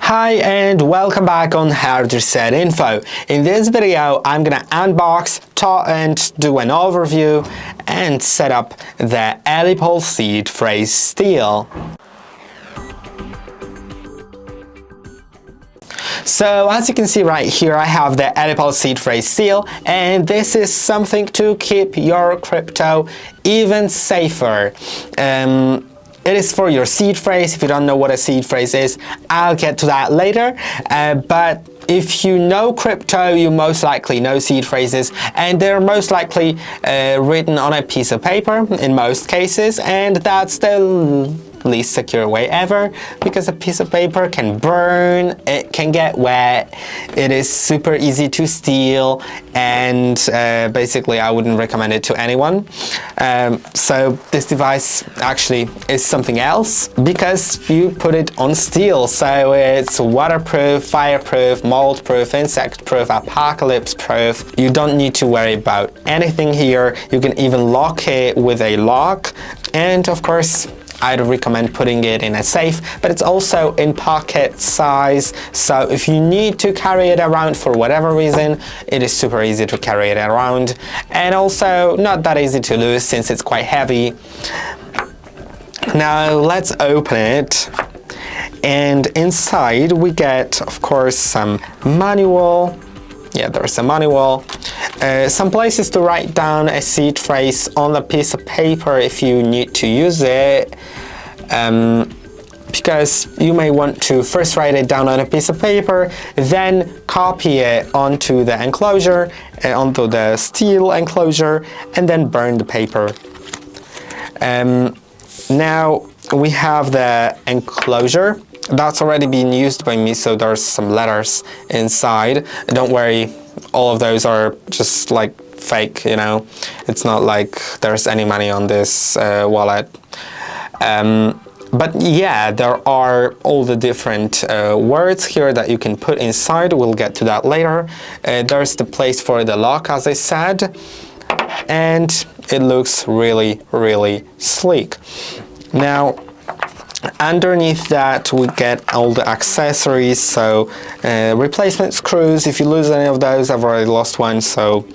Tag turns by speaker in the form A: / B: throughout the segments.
A: Hi and welcome back on HardReset.Info. In this video, I'm gonna unbox, and do an overview and set up the Ellipal Seed Phrase Steel. So as you can see right here, I have the Ellipal Seed Phrase Steel, and this is something to keep your crypto even safer. It is for your seed phrase. If you don't know what a seed phrase is, I'll get to that later. But if you know crypto, you most likely know seed phrases, and they're most likely written on a piece of paper in most cases, and that's the least secure way ever, because a piece of paper can burn, it can get wet, it is super easy to steal, and basically I wouldn't recommend it to anyone. So this device actually is something else because you put it on steel, so it's waterproof, fireproof, mold-proof, insect-proof, apocalypse-proof. You don't need to worry about anything here. You can even lock it with a lock, and of course I'd recommend putting it in a safe, but it's also in pocket size, so if you need to carry it around for whatever reason, it is super easy to carry it around, and also not that easy to lose since it's quite heavy. Now let's open it, and inside we get, of course, some manual. Yeah, there's a manual. Some places to write down a seed phrase on a piece of paper if you need to use it, because you may want to first write it down on a piece of paper, then copy it onto the enclosure, onto the steel enclosure, and then burn the paper. Now we have the enclosure. That's already been used by me, so there's some letters inside. Don't worry, all of those are just like fake, you know. It's not like there's any money on this wallet. But yeah, there are all the different words here that you can put inside. We'll get to that later. There's the place for the lock, as I said, and it looks really, really sleek. Now, underneath that we get all the accessories, so replacement screws. If you lose any of those, I've already lost one, so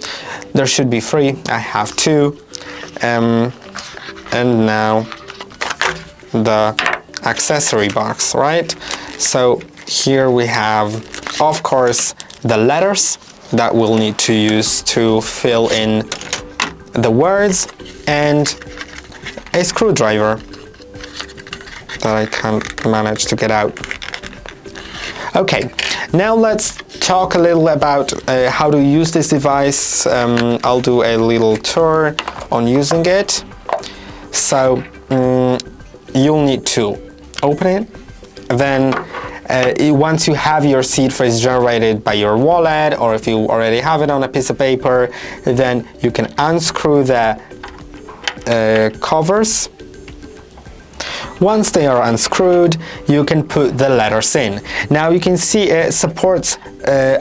A: there should be 3. I have 2. And now the accessory box, right? So here we have, of course, the letters that we'll need to use to fill in the words, and a screwdriver that I can't manage to get out. Okay, now let's talk a little about how to use this device. I'll do a little tour on using it. So you'll need to open it, then once you have your seed phrase generated by your wallet, or if you already have it on a piece of paper, then you can unscrew the covers. Once they are unscrewed, you can put the letters in. Now you can see it supports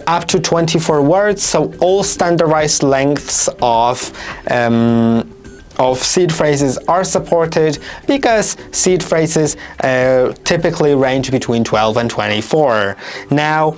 A: up to 24 words, so all standardized lengths of seed phrases are supported, because seed phrases typically range between 12 and 24. Now,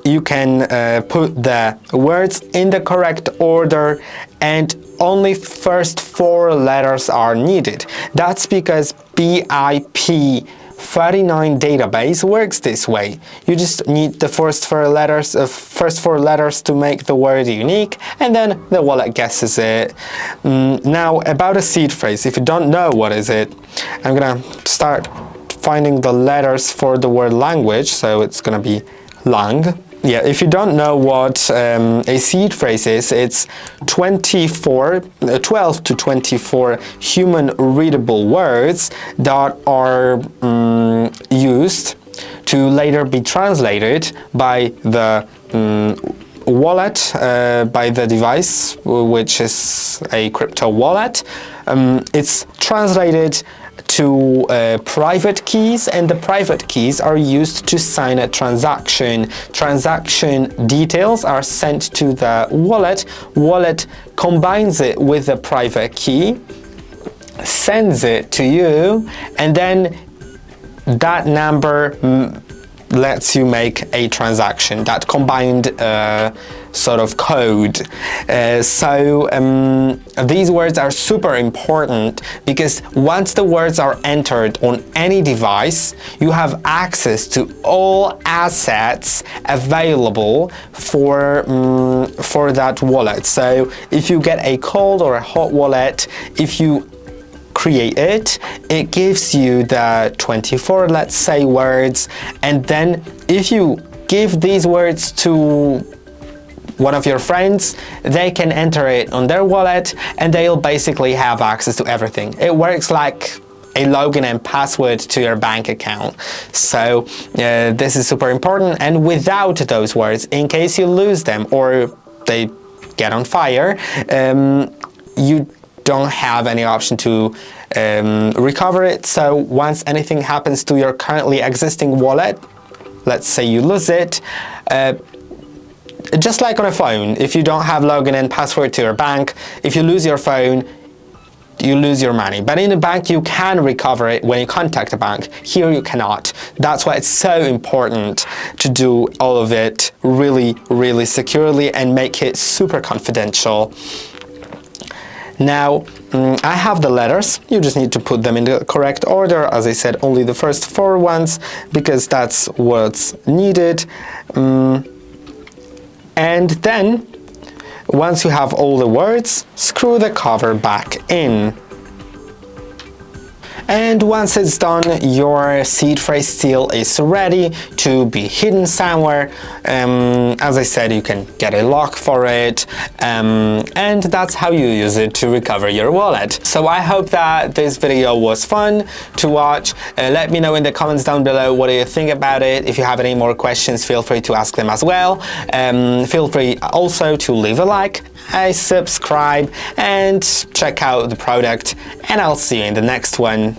A: you can put the words in the correct order, and only first 4 letters are needed. That's because BIP 39 database works this way. You just need the first 4 letters to make the word unique, and then the wallet guesses it. Now about a seed phrase, if you don't know what is it, I'm gonna start finding the letters for the word language, so it's gonna be lang. Yeah, if you don't know what a seed phrase is, it's 12 to 24 human readable words that are used to later be translated by the wallet, by the device, which is a crypto wallet. It's translated to private keys, and the private keys are used to sign a transaction. Transaction details are sent to the wallet. Wallet combines it with the private key, sends it to you, and then that number lets you make a transaction, that combined sort of code. These words are super important because once the words are entered on any device, you have access to all assets available for that wallet. So if you get a cold or a hot wallet, if you create it, it gives you the 24, let's say, words, and then if you give these words to one of your friends, they can enter it on their wallet and they'll basically have access to everything. It works like a login and password to your bank account. So this is super important, and without those words, in case you lose them or they get on fire, you don't have any option to recover it. So once anything happens to your currently existing wallet, let's say you lose it, just like on a phone, if you don't have login and password to your bank, if you lose your phone, you lose your money. But in a bank, you can recover it when you contact a bank. Here you cannot. That's why it's so important to do all of it really, really securely and make it super confidential. Now, I have the letters. You just need to put them in the correct order. As I said, only the first 4 ones, because that's what's needed. And then, once you have all the words, screw the cover back in. And once it's done, your seed phrase steel is ready to be hidden somewhere. As I said, you can get a lock for it, and that's how you use it to recover your wallet. So I hope that this video was fun to watch. Let me know in the comments down below what do you think about it. If you have any more questions, feel free to ask them as well. Feel free also to leave a like, subscribe, and check out the product, and I'll see you in the next one.